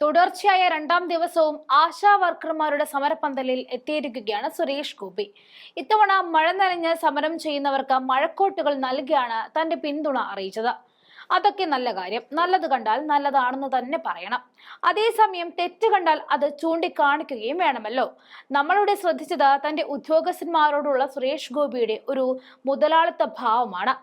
തുടർച്ചയായ രണ്ടാം ദിവസവും ആശാ വർക്കർമാരുടെ സമരപന്തലിൽ എത്തിയിരിക്കുകയാണ് സുരേഷ് ഗോപി. ഇത്തവണ മഴ നനഞ്ഞ് സമരം ചെയ്യുന്നവർക്ക് മഴക്കോട്ടുകൾ നൽകിയാണ് തന്റെ പിന്തുണ അറിയിച്ചത്. അതൊക്കെ നല്ല കാര്യം. നല്ലത് കണ്ടാൽ നല്ലതാണെന്ന് തന്നെ പറയണം. അതേസമയം തെറ്റ് കണ്ടാൽ അത് ചൂണ്ടിക്കാണിക്കുകയും വേണമല്ലോ. നമ്മളുടെ ശ്രദ്ധിച്ചത് തന്റെ ഉദ്യോഗസ്ഥന്മാരോടുള്ള സുരേഷ് ഗോപിയുടെ ഒരു മുതലാളിത്ത ഭാവമാണ്.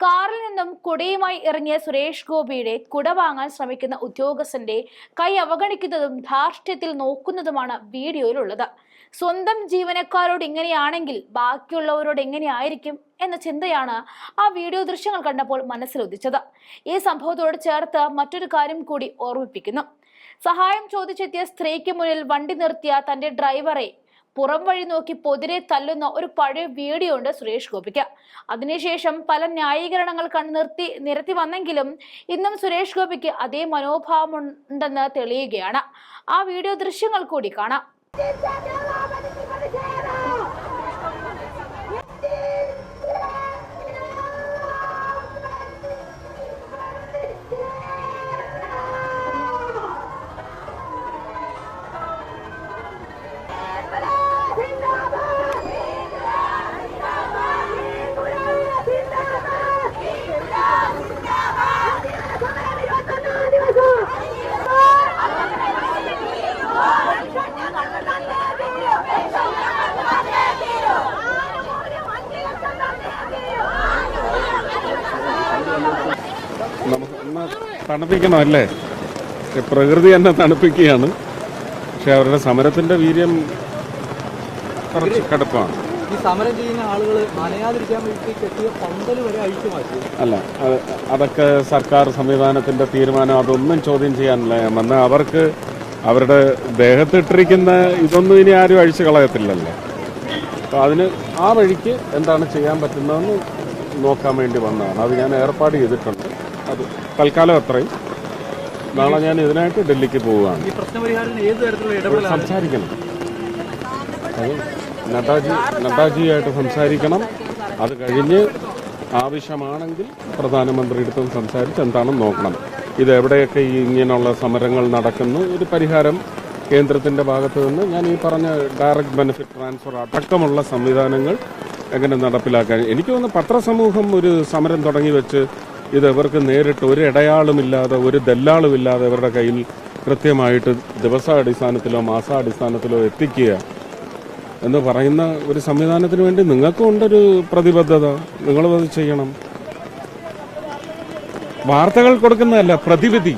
കാറിൽ നിന്നും കുടയുമായി ഇറങ്ങിയ സുരേഷ് ഗോപിയുടെ കുട വാങ്ങാൻ ശ്രമിക്കുന്ന ഉദ്യോഗസ്ഥന്റെ കൈ അവഗണിക്കുന്നതും ധാർഷ്ട്യത്തിൽ നോക്കുന്നതുമാണ് വീഡിയോയിലുള്ളത്. സ്വന്തം ജീവനക്കാരോട് ഇങ്ങനെയാണെങ്കിൽ ബാക്കിയുള്ളവരോട് എങ്ങനെയായിരിക്കും എന്ന ചിന്തയാണ് ആ വീഡിയോ ദൃശ്യങ്ങൾ കണ്ടപ്പോൾ മനസ്സിലുദിച്ചത്. ഈ സംഭവത്തോട് ചേർത്ത് മറ്റൊരു കാര്യം കൂടി ഓർമ്മിപ്പിക്കുന്നു. സഹായം ചോദിച്ചെത്തിയ സ്ത്രീക്ക് മുന്നിൽ വണ്ടി നിർത്തിയ തന്റെ ഡ്രൈവറെ പുറം വഴി നോക്കി പൊതിരെ തല്ലുന്ന ഒരു പഴയ വീഡിയോ ഉണ്ട് സുരേഷ് ഗോപിക്ക്. അതിനുശേഷം പല ന്യായീകരണങ്ങൾ നിരത്തി വന്നെങ്കിലും ഇന്നും സുരേഷ് ഗോപിക്ക് അതേ മനോഭാവമുണ്ടെന്ന് തെളിയുകയാണ്. ആ വീഡിയോ ദൃശ്യങ്ങൾ കൂടി കാണാം. തണുപ്പിക്കണം അല്ലേ? പ്രകൃതി തന്നെ തണുപ്പിക്കുകയാണ്. പക്ഷെ അവരുടെ സമരത്തിന്റെ വീര്യം കുറച്ച് കടുപ്പാണ്. ഈ സമരം ചെയ്യുന്ന ആളുകൾ നനയാതിരിക്കാൻ വേണ്ടി കെട്ടിയ പന്തല് വരെ അഴിച്ചു മാറ്റി. അല്ല, അതൊക്കെ സർക്കാർ സംവിധാനത്തിന്റെ തീരുമാനം. അതൊന്നും ചോദ്യം ചെയ്യാനില്ല. ഞാൻ വന്ന് അവർക്ക് അവരുടെ ദേഹത്തിട്ടിരിക്കുന്ന ഇതൊന്നും ഇനി ആരും അഴിച്ചു കളയത്തില്ലല്ലോ. അപ്പോൾ അതിന് ആ വഴിക്ക് എന്താണ് ചെയ്യാൻ പറ്റുന്നതെന്ന് നോക്കാൻ വേണ്ടി വന്നതാണ്. അത് ഞാൻ ഏർപ്പാട് ചെയ്തിട്ടുണ്ട്. അത് തൽക്കാലം അത്രയും. നാളെ ഞാൻ ഇതിനായിട്ട് ഡൽഹിക്ക് പോവുകയാണ്. സംസാരിക്കണം. അത് നഡ്ഡാജിയായിട്ട് സംസാരിക്കണം. അത് കഴിഞ്ഞ് ആവശ്യമാണെങ്കിൽ പ്രധാനമന്ത്രിയെടുത്തും സംസാരിച്ച് എന്താണെന്ന് നോക്കണം. ഇത് എവിടെയൊക്കെ ഇങ്ങനെയുള്ള സമരങ്ങൾ നടക്കുന്നു, ഒരു പരിഹാരം കേന്ദ്രത്തിന്റെ ഭാഗത്ത് നിന്ന് ഞാൻ ഈ പറഞ്ഞ ഡയറക്റ്റ് ബെനിഫിറ്റ് ട്രാൻസ്ഫർ അടക്കമുള്ള സംവിധാനങ്ങൾ എങ്ങനെ നടപ്പിലാക്കാൻ. എനിക്ക് തോന്നുന്നു പത്രസമൂഹം ഒരു സമരം തുടങ്ങി വെച്ച് ഇത് ഇവർക്ക് നേരിട്ട് ഒരു ഇടയാളുമില്ലാതെ ഒരു ദല്ലാളുമില്ലാതെ ഇവരുടെ കയ്യിൽ കൃത്യമായിട്ട് ദിവസാടിസ്ഥാനത്തിലോ മാസാടിസ്ഥാനത്തിലോ എത്തിക്കുക എന്ന് പറയുന്ന ഒരു സംവിധാനത്തിന് വേണ്ടി നിങ്ങൾക്കും ഉണ്ടൊരു പ്രതിബദ്ധത. നിങ്ങളും അത് ചെയ്യണം. വാർത്തകൾ കൊടുക്കുന്നതല്ല, പ്രതിവിധി,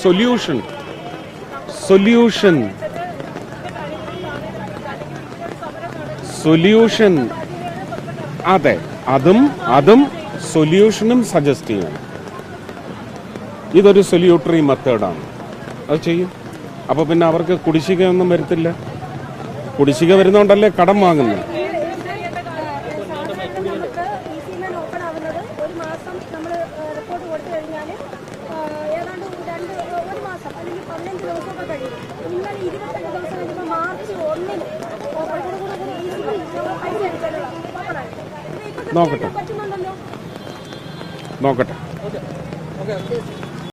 സൊല്യൂഷൻ. അതെ, അതും സൊല്യൂഷനും സജസ്റ്റ് ചെയ്യണം. ഇതൊരു സൊല്യൂട്ടറി മെത്തേഡാണ്. അത് ചെയ്യും. അപ്പോൾ പിന്നെ അവർക്ക് കുടിശ്ശികയൊന്നും വരത്തില്ല. കുടിശ്ശിക വരുന്നോണ്ടല്ലേ കടം വാങ്ങുന്നത്. നോക്കട്ടെ.